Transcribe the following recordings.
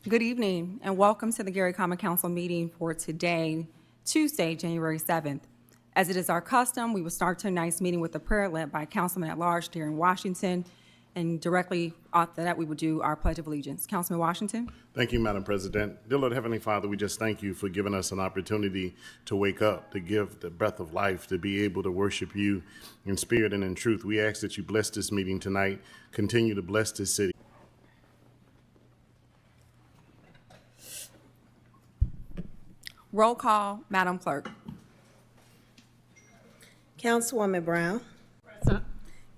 Good evening and welcome to the Gary Common Council meeting for today, Tuesday, January 7th. As it is our custom, we will start tonight's meeting with a prayer led by Councilman at Large Darren Washington, and directly after that we will do our Pledge of Allegiance. Councilman Washington. Thank you, Madam President. Dear Lord Heavenly Father, we just thank you for giving us an opportunity to wake up, to give the breath of life, to be able to worship you in spirit and in truth. We ask that you bless this meeting tonight, continue to bless this city. Roll call, Madam Clerk. Councilwoman Brown. Present.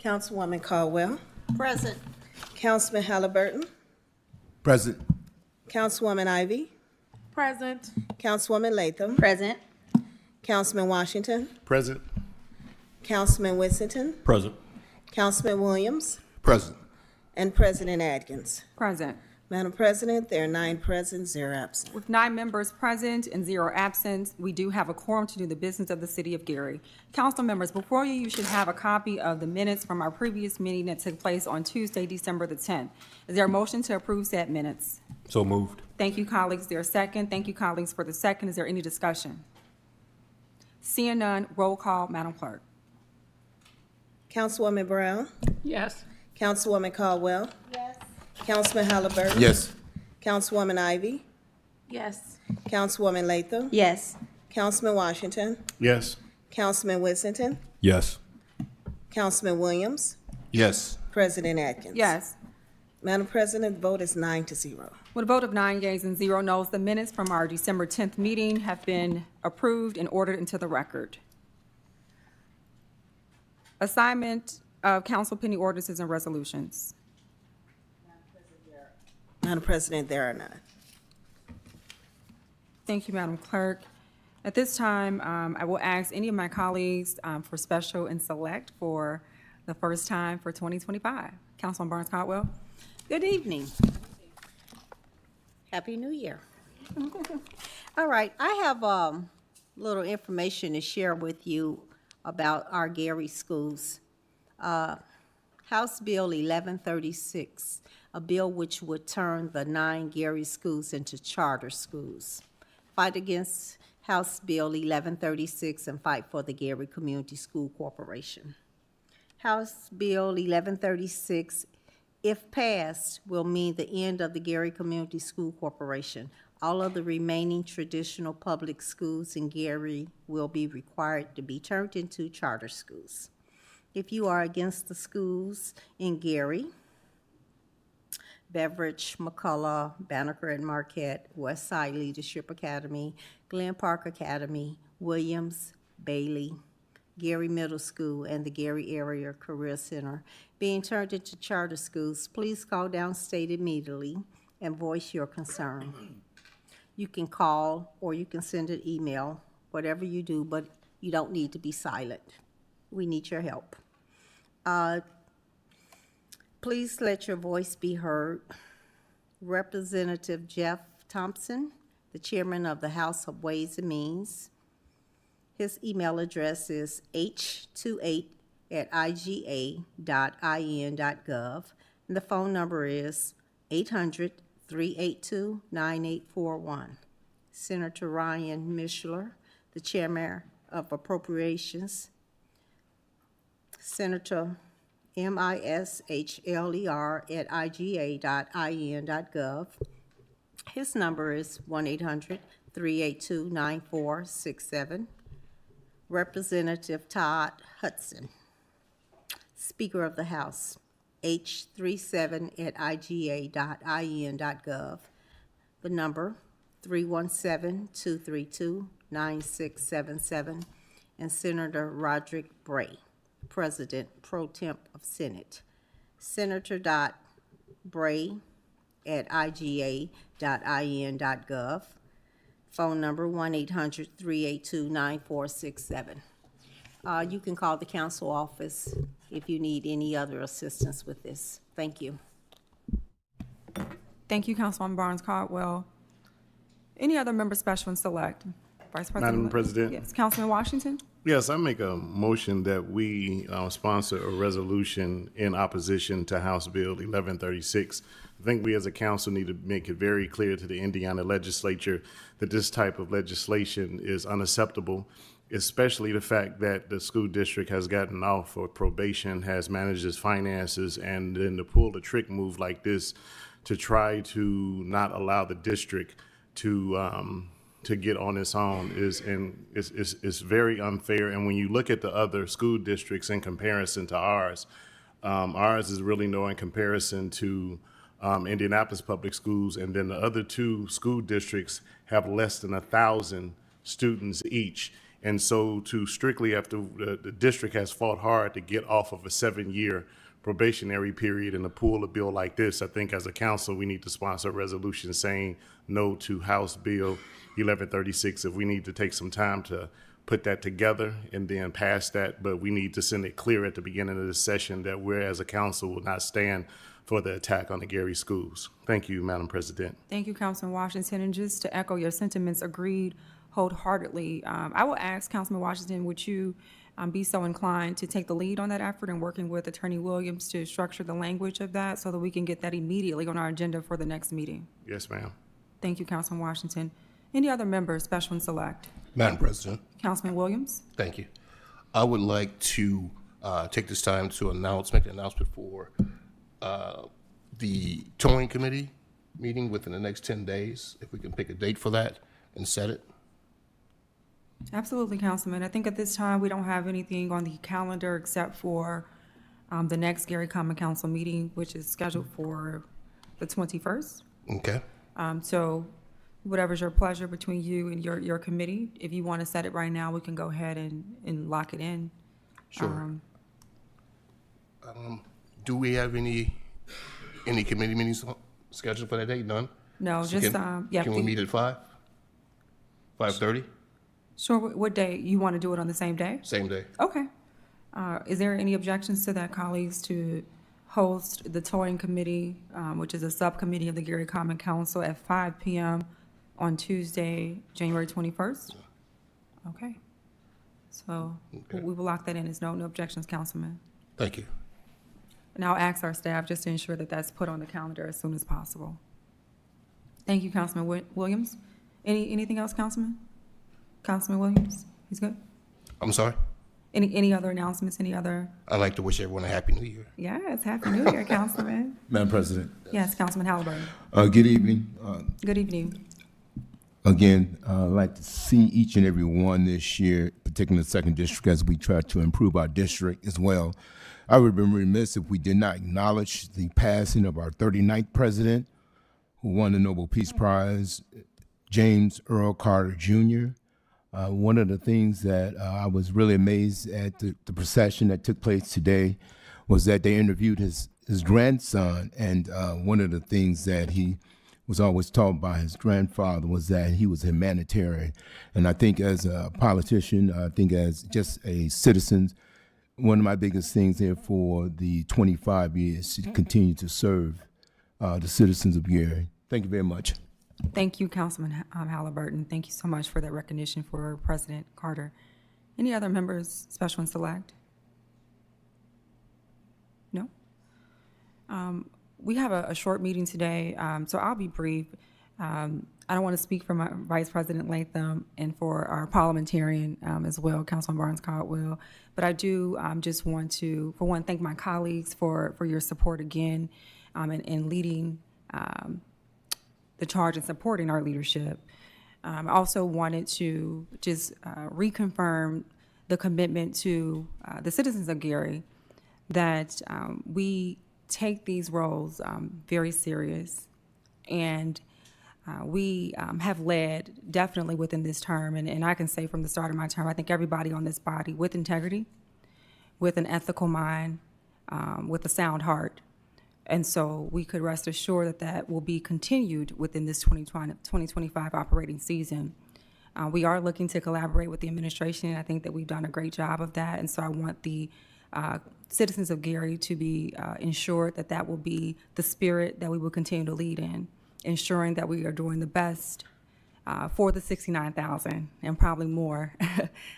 Councilwoman Caldwell. Present. Councilman Halliburton. Present. Councilwoman Ivy. Present. Councilwoman Latham. Present. Councilman Washington. Present. Councilman Whittington. Present. Councilman Williams. Present. And President Atkins. Present. Madam President, there are 9 present, 0 absent. With 9 members present and 0 absent, we do have a quorum to do the business of the city of Gary. Council members, before you, you should have a copy of the minutes from our previous meeting that took place on Tuesday, December the 10th. Is there a motion to approve said minutes? So moved. Thank you, colleagues. Is there a second? Thank you, colleagues, for the second. Is there any discussion? Seeing none, roll call, Madam Clerk. Councilwoman Brown. Yes. Councilwoman Caldwell. Yes. Councilman Halliburton. Yes. Councilwoman Ivy. Yes. Councilwoman Latham. Yes. Councilman Washington. Yes. Councilman Whittington. Yes. Councilman Williams. Yes. President Atkins. Yes. Madam President, the vote is 9-0. With a vote of 9 yeas and 0 noes, the minutes from our December 10th meeting have been approved and ordered into the record. Assignment of council pending ordinances and resolutions. Madam President, there are none. Thank you, Madam Clerk. At this time, I will ask any of my colleagues for special and select for the first time for 2025. Councilman Barnes Caldwell. Good evening. Happy New Year. All right, I have a little information to share with you about our Gary schools. House Bill 1136, a bill which would turn the 9 Gary schools into charter schools. Fight against House Bill 1136 and fight for the Gary Community School Corporation. House Bill 1136, if passed, will mean the end of the Gary Community School Corporation. All of the remaining traditional public schools in Gary will be required to be turned into charter schools. If you are against the schools in Gary, Beveridge, McCullough, Banneker and Marquette, Westside Leadership Academy, Glen Park Academy, Williams, Bailey, Gary Middle School, and the Gary Area Career Center being turned into charter schools, please call downstate immediately and voice your concern. You can call or you can send an email, whatever you do, but you don't need to be silent. We need your help. Please let your voice be heard. Representative Jeff Thompson, the chairman of the House of Ways and Means. His email address is h28@iga.in.gov, and the phone number is 800-382-9841. Senator Ryan Mishler, the chairman of Appropriations. Senator MISHLER@iga.in.gov. His number is 1-800-382-9467. Representative Todd Hudson, Speaker of the House. h37@iga.in.gov. The number 317-232-9677, and Senator Roderick Bray, President Pro Temp of Senate. Senator.bray@iga.in.gov. Phone number 1-800-382-9467. You can call the council office if you need any other assistance with this. Thank you. Thank you, Councilwoman Barnes Caldwell. Any other member special and select? Vice President. Madam President? Yes, Councilman Washington? Yes, I make a motion that we sponsor a resolution in opposition to House Bill 1136. I think we as a council need to make it very clear to the Indiana legislature that this type of legislation is unacceptable, especially the fact that the school district has gotten off for probation, has managed its finances, and then to pull a trick move like this to try to not allow the district to get on its own is very unfair. And when you look at the other school districts in comparison to ours, ours is really no in comparison to Indianapolis Public Schools, and then the other two school districts have less than 1,000 students each. And so to strictly after the district has fought hard to get off of a 7-year probationary period and to pull a bill like this, I think as a council, we need to sponsor a resolution saying no to House Bill 1136. If we need to take some time to put that together and then pass that, but we need to send it clear at the beginning of this session that we as a council will not stand for the attack on the Gary schools. Thank you, Madam President. Thank you, Councilman Washington. And just to echo your sentiments, agreed wholeheartedly. I will ask Councilman Washington, would you be so inclined to take the lead on that effort and working with Attorney Williams to structure the language of that so that we can get that immediately on our agenda for the next meeting? Yes, ma'am. Thank you, Councilman Washington. Any other members, special and select? Madam President, Councilman Williams? thank you. I would like to take this time to make an announcement for the towing committee meeting within the next 10 days. If we can pick a date for that and set it. Absolutely, Councilman. I think at this time, we don't have anything on the calendar except for the next Gary Common Council meeting, which is scheduled for the 21st. Okay? So whatever's your pleasure between you and your committee. If you want to set it right now, we can go ahead and lock it in. Sure. Do we have any committee meetings scheduled for that date? None? No, So just, yeah. Can we meet at 5? 5:30? Sure, what day? You want to do it on the same day? Same day. Okay. Is there any objections to that, colleagues, to host the towing committee, which is a subcommittee of the Gary Common Council at 5 p.m. on Tuesday, January 21st? Okay. So Okay. we will lock that in. There's no objections, Councilman. Thank you. And I'll ask our staff just to ensure that that's put on the calendar as soon as possible. Thank you, Councilman Williams. Anything else, Councilman? Councilman Williams? He's good? I'm sorry? Any other announcements, any other? I'd like to wish everyone a Happy New Year. Yes, Happy New Year, Councilman. Madam President, Yes, Councilman Halliburton. good evening. Good evening. Again, I'd like to see each and every one this year, particularly the second district, as we try to improve our district as well. I would have been remiss if we did not acknowledge the passing of our 39th president, who won the Nobel Peace Prize, James Earl Carter Jr. One of the things that I was really amazed at the procession that took place today was that they interviewed his grandson, and one of the things that he was always taught by his grandfather was that he was a humanitarian. And I think as a politician, I think as just a citizen, one of my biggest things there for the 25 years to continue to serve the citizens of Gary. Thank you very much. Thank you, Councilman Halliburton. Thank you so much for that recognition for President Carter. Any other members, special and select? No? We have a short meeting today, so I'll be brief. I don't want to speak for my Vice President Latham and for our parliamentarian as well, Councilman Barnes Caldwell, but I do just want to, for one, thank my colleagues for your support again in leading the charge and supporting our leadership. I also wanted to just reconfirm the commitment to the citizens of Gary that we take these roles very serious. And we have led definitely within this term, and I can say from the start of my term, I think everybody on this body with integrity, with an ethical mind, with a sound heart. And so we could rest assured that that will be continued within this 2025 operating season. We are looking to collaborate with the administration, and I think that we've done a great job of that. And so I want the citizens of Gary to be ensured that that will be the spirit that we will continue to lead in, ensuring that we are doing the best for the 69,000 and probably more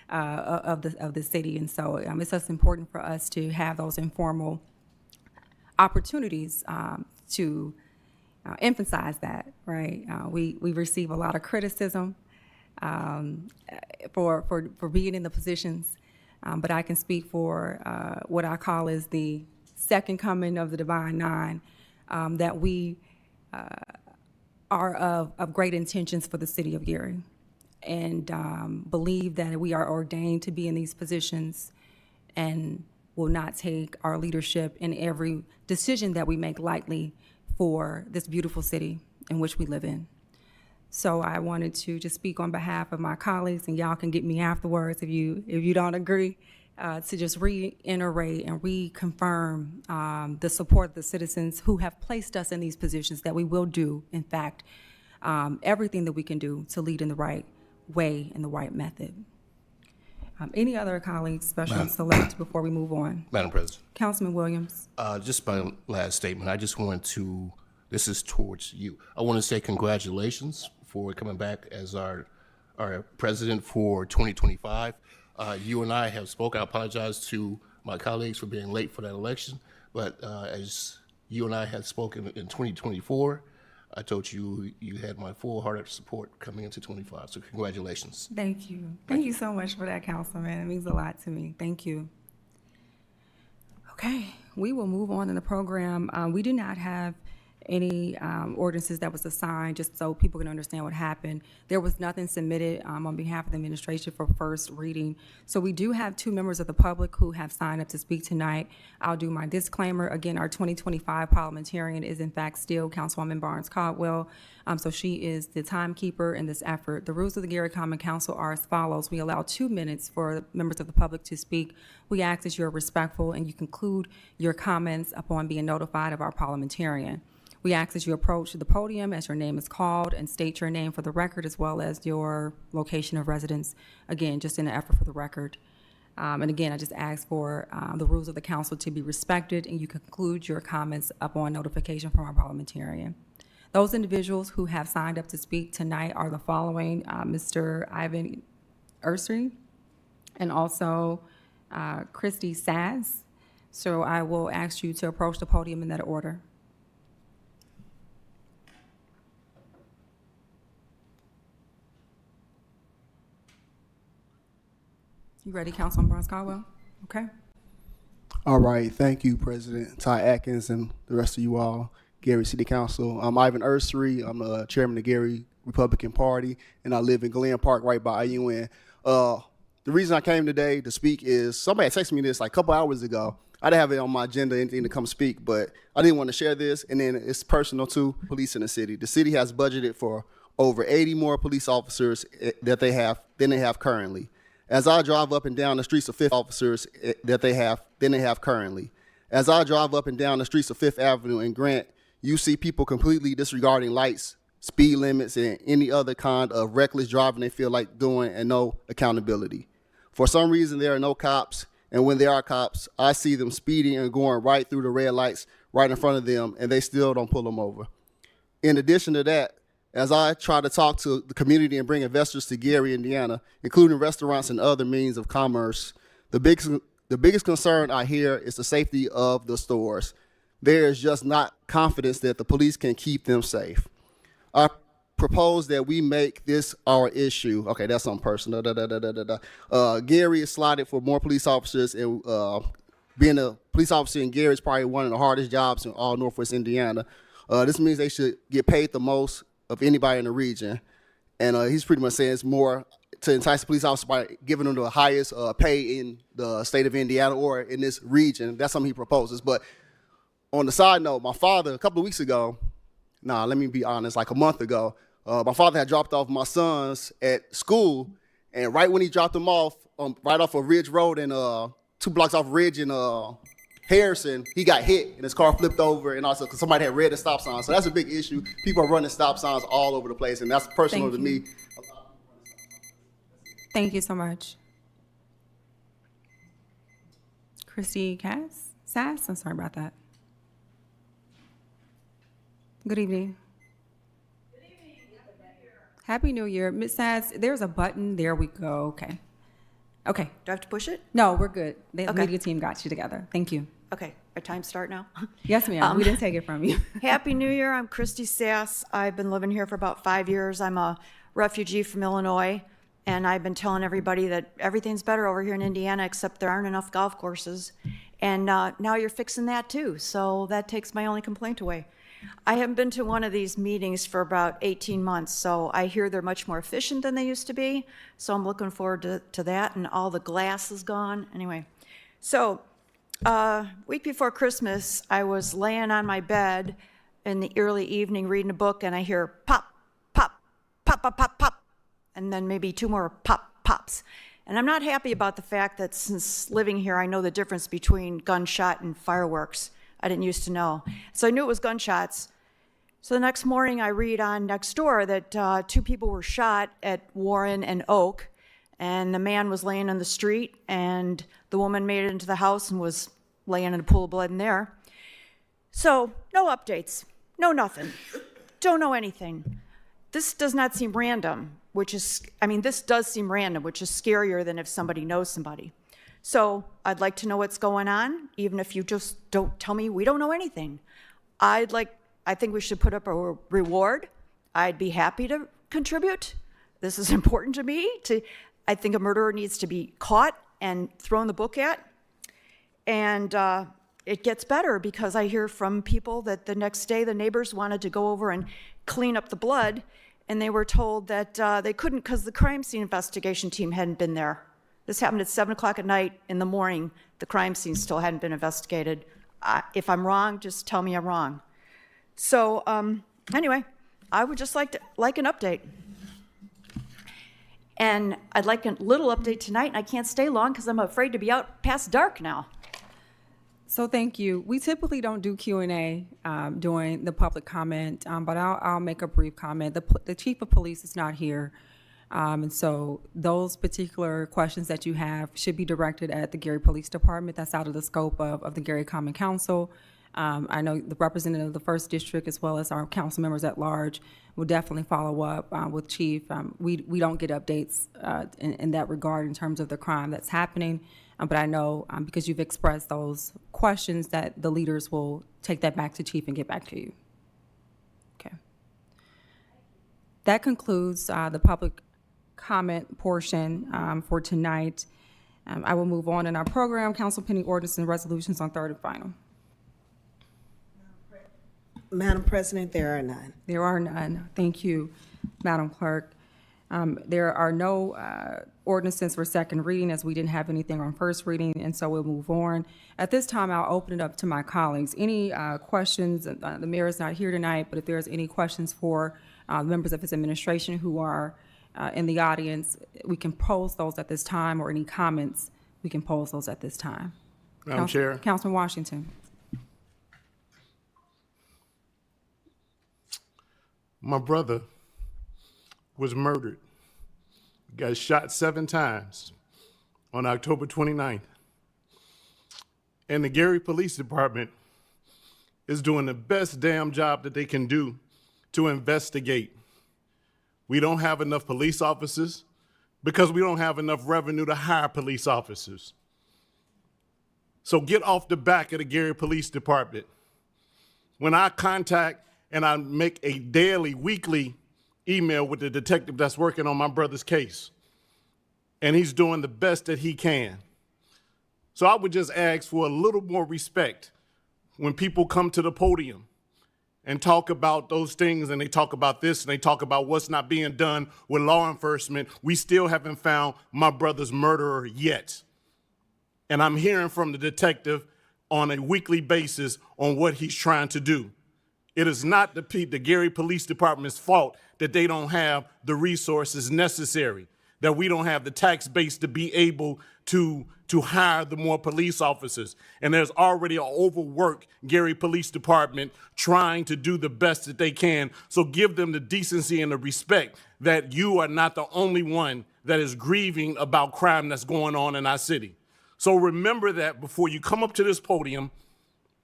of the city. And so it's just important for us to have those informal opportunities to emphasize that, right? We receive a lot of criticism for being in the positions, but I can speak for what I call is the second coming of the Divine Nine, that we are of great intentions for the city of Gary, and believe that we are ordained to be in these positions and will not take our leadership in every decision that we make lightly for this beautiful city in which we live in. So I wanted to just speak on behalf of my colleagues, and y'all can get me afterwards if you don't agree, to just reiterate and reconfirm the support of the citizens who have placed us in these positions, that we will do, in fact, everything that we can do to lead in the right way and the right method. Any other colleagues, special select, before we move on? Madam President. Councilman Williams. Just my last statement, I just want to, this is towards you. I want to say congratulations for coming back as our president for 2025. You and I have spoke. I apologize to my colleagues for being late for that election, but as you and I had spoken in 2024, I told you you had my full-hearted support coming into 25. So congratulations. Thank you. Thank you so much for that, Councilman. It means a lot to me. Thank you. Okay, we will move on in the program. We do not have any ordinances that was assigned, just so people can understand what happened. There was nothing submitted on behalf of the administration for first reading. So we do have 2 members of the public who have signed up to speak tonight. I'll do my disclaimer. Again, our 2025 parliamentarian is in fact still Councilwoman Barnes Caldwell. So she is the timekeeper in this effort. The rules of the Gary Common Council are as follows. We allow 2 minutes for members of the public to speak. We ask that you're respectful and you conclude your comments upon being notified of our parliamentarian. We ask that you approach the podium as your name is called and state your name for the record, as well as your location of residence, again, just in an effort for the record. And again, I just ask for the rules of the council to be respected, and you conclude your comments upon notification from our parliamentarian. Those individuals who have signed up to speak tonight are the following: Mr. Ivan Ursary, and also Christy Sads. So I will ask you to approach the podium in that order. You ready, Councilman Barnes Caldwell? Okay. All right. Thank you, President Ty Atkins and the rest of you all, Gary City Council. I'm Ivan Ursary. I'm the chairman of the Gary Republican Party, and I live in Glen Park right by IUN. The reason I came today to speak is somebody texted me this like a couple hours ago. I didn't have it on my agenda, anything to come speak, but I didn't want to share this. And then it's personal to police in the city. The city has budgeted for over 80 more police officers than they have currently. As I drive up and down the streets of Fifth officers than they have currently. As I drive up and down the streets of Fifth Avenue and Grant, you see people completely disregarding lights, speed limits, and any other kind of reckless driving they feel like doing, and no accountability. For some reason, there are no cops, and when there are cops, I see them speeding and going right through the red lights right in front of them, and they still don't pull them over. In addition to that, as I try to talk to the community and bring investors to Gary, Indiana, including restaurants and other means of commerce, the biggest concern I hear is the safety of the stores. There is just not confidence that the police can keep them safe. I propose that we make this our issue. Okay, that's something personal. Gary is slotted for more police officers, and being a police officer in Gary is probably one of the hardest jobs in all Northwest Indiana. This means they should get paid the most of anybody in the region. And he's pretty much saying it's more to entice the police officers by giving them the highest pay in the state of Indiana or in this region. That's something he proposes. But on the side note, my father, a couple of weeks ago, let me be honest, like a month ago, my father had dropped off my sons at school, and right when he dropped them off, right off of Ridge Road and 2 blocks off Ridge and Harrison, he got hit and his car flipped over, and also because somebody had read the stop sign. So that's a big issue. People are running stop signs all over the place, and that's personal Thank to you. me. Thank you so much. Christy Sass, I'm sorry about that. Good evening. Happy New Year. Ms. Sass, there's a button. There we go. Okay. Okay. Do I have to push it? No, we're good. The Okay. media team got you together. Thank you. Okay, our time start now. Yes, ma'am. We didn't take it from you. Happy New Year. I'm Christy Sass. I've been living here for about 5 years. I'm a refugee from Illinois, and I've been telling everybody that everything's better over here in Indiana, except there aren't enough golf courses. And now you're fixing that too, so that takes my only complaint away. I haven't been to one of these meetings for about 18 months, so I hear they're much more efficient than they used to be. So I'm looking forward to that, and all the glass is gone. Anyway, so week before Christmas, I was laying on my bed in the early evening reading a book, and I hear pop, pop, pop, pop, pop, pop, and then maybe 2 more pops. And I'm not happy about the fact that since living here, I know the difference between gunshot and fireworks. I didn't used to know. So I knew it was gunshots. So the next morning I read on Nextdoor that 2 people were shot at Warren and Oak, and the man was laying in the street, and the woman made it into the house and was laying in a pool of blood in there. So no updates, no nothing, don't know anything. This does not seem random, this does seem random, which is scarier than if somebody knows somebody. So I'd like to know what's going on, even if you just don't tell me we don't know anything. I think we should put up a reward. I'd be happy to contribute. This is important to me. I think a murderer needs to be caught and thrown the book at. And it gets better because I hear from people that the next day the neighbors wanted to go over and clean up the blood, and they were told that they couldn't because the crime scene investigation team hadn't been there. This happened at 7 o'clock at night. In the morning, the crime scene still hadn't been investigated. If I'm wrong, just tell me I'm wrong. So anyway, I would just like an update. And I'd like a little update tonight, and I can't stay long because I'm afraid to be out past dark now. So thank you. We typically don't do Q&A during the public comment, but I'll make a brief comment. The chief of police is not here. And so those particular questions that you have should be directed at the Gary Police Department. That's out of the scope of the Gary Common Council. I know the representative of the 1st District, as well as our council members at large, will definitely follow up with Chief. We don't get updates in that regard in terms of the crime that's happening. But I know because you've expressed those questions that the leaders will take that back to Chief and get back to you. Okay. That concludes the public comment portion for tonight. I will move on in our program. Council pending ordinance and resolutions on 3rd and final. Madam President, there are none. There are none. Thank you, Madam Clerk. There are no ordinances for 2nd reading, as we didn't have anything on 1st reading, and so we'll move on. At this time, I'll open it up to my colleagues. Any questions? The mayor is not here tonight, but if there's any questions for members of his administration who are in the audience, we can pose those at this time, or any comments, we can pose those at this time. Madam Chair. Councilman Washington. My brother was murdered, got shot 7 times on October 29th. And the Gary Police Department is doing the best damn job that they can do to investigate. We don't have enough police officers because we don't have enough revenue to hire police officers. So get off the back of the Gary Police Department. When I contact and I make a daily, weekly email with the detective that's working on my brother's case, and he's doing the best that he can. So I would just ask for a little more respect when people come to the podium and talk about those things, and they talk about this, and they talk about what's not being done with law enforcement. We still haven't found my brother's murderer yet. And I'm hearing from the detective on a weekly basis on what he's trying to do. It is not the Gary Police Department's fault that they don't have the resources necessary, that we don't have the tax base to be able to hire the more police officers. And there's already an overworked Gary Police Department trying to do the best that they can. So give them the decency and the respect that you are not the only one that is grieving about crime that's going on in our city. So remember that before you come up to this podium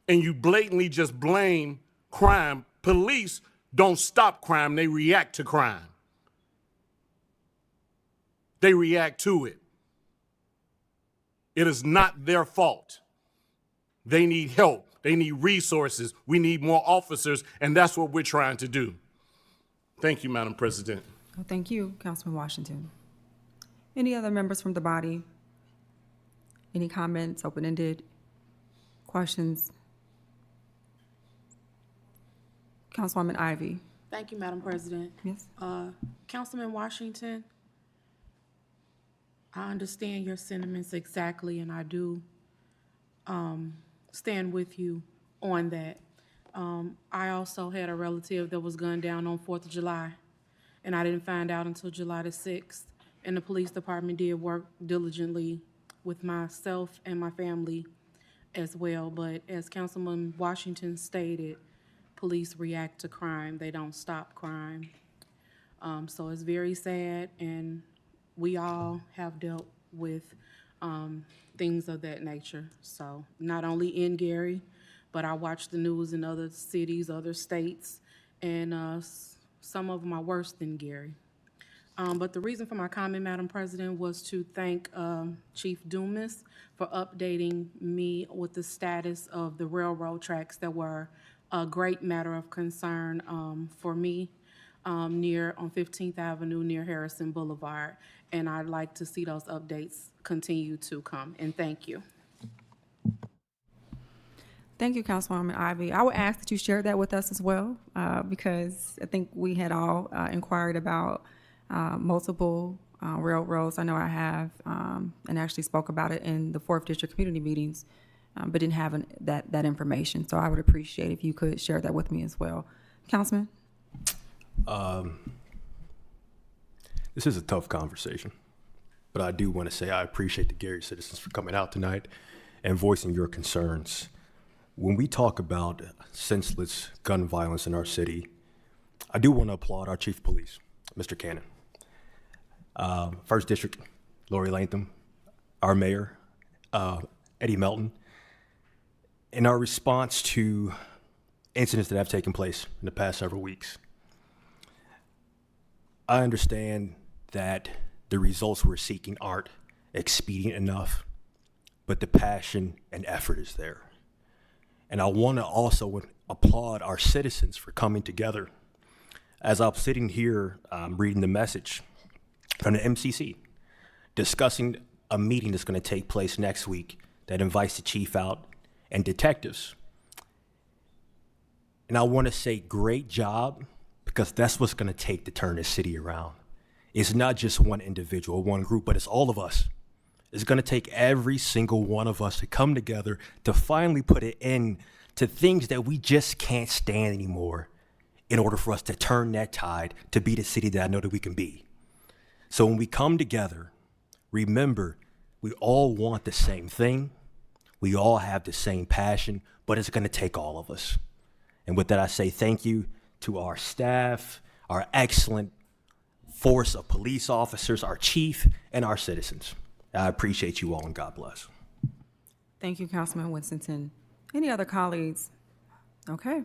and you blatantly just blame crime. Police don't stop crime, they react to crime. They react to it. It is not their fault. They need help. They need resources. We need more officers, and that's what we're trying to do. Thank you, Madam President. Well, thank you, Councilman Washington. Any other members from the body? Any comments, open-ended questions? Councilwoman Ivy. Thank you, Madam President. Yes. Councilman Washington, I understand your sentiments exactly, and I do stand with you on that. I also had a relative that was gunned down on 4th of July, and I didn't find out until July the 6th. And the police department did work diligently with myself and my family as well. But as Councilman Washington stated, police react to crime. They don't stop crime. So it's very sad, and we all have dealt with things of that nature. So not only in Gary, but I watch the news in other cities, other states, and some of them are worse than Gary. But the reason for my comment, Madam President, was to thank Chief Dumas for updating me with the status of the railroad tracks that were a great matter of concern for me on 15th Avenue near Harrison Boulevard. And I'd like to see those updates continue to come. And thank you. Thank you, Councilwoman Ivy. I would ask that you share that with us as well, because I think we had all inquired about multiple railroads. I know I have, and actually spoke about it in the 4th District community meetings, but didn't have that information. So I would appreciate if you could share that with me as well. Councilman? This is a tough conversation, but I do want to say I appreciate the Gary citizens for coming out tonight and voicing your concerns. When we talk about senseless gun violence in our city, I do want to applaud our chief of police, Mr. Cannon. 1st District, Lori Latham, our mayor, Eddie Melton, in our response to incidents that have taken place in the past several weeks. I understand that the results we're seeking aren't expedient enough, but the passion and effort is there. And I want to also applaud our citizens for coming together. As I'm sitting here reading the message from the MCC, discussing a meeting that's going to take place next week that invites the chief out and detectives. And I want to say great job, because that's what's going to take to turn this city around. It's not just one individual, one group, but it's all of us. It's going to take every single one of us to come together to finally put an end to things that we just can't stand anymore in order for us to turn that tide to be the city that I know that we can be. So when we come together, remember, we all want the same thing. We all have the same passion, but it's going to take all of us. And with that, I say thank you to our staff, our excellent force of police officers, our chief, and our citizens. I appreciate you all, and God bless. Thank you, Councilman Winston. Any other colleagues? Okay.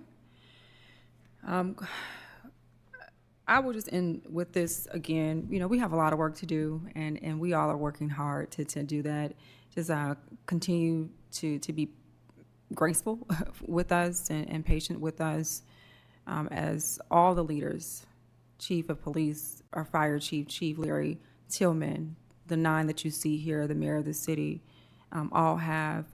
I will just end with this again. You know, we have a lot of work to do, and we all are working hard to do that. Just continue to be graceful with us and patient with us as all the leaders, Chief of Police, our Fire Chief, Chief Larry Tillman, the 9 that you see here, the mayor of the city, all have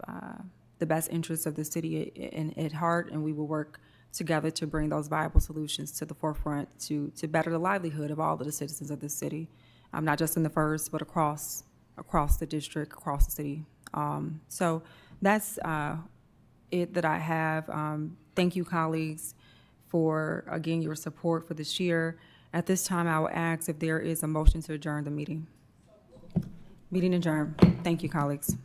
the best interests of the city at heart, and we will work together to bring those viable solutions to the forefront to better the livelihood of all of the citizens of the city, not just in the 1st, but across the district, across the city. So that's it that I have. Thank you, colleagues, for, again, your support for this year. At this time, I will ask if there is a motion to adjourn the meeting. Meeting adjourned. Thank you, colleagues.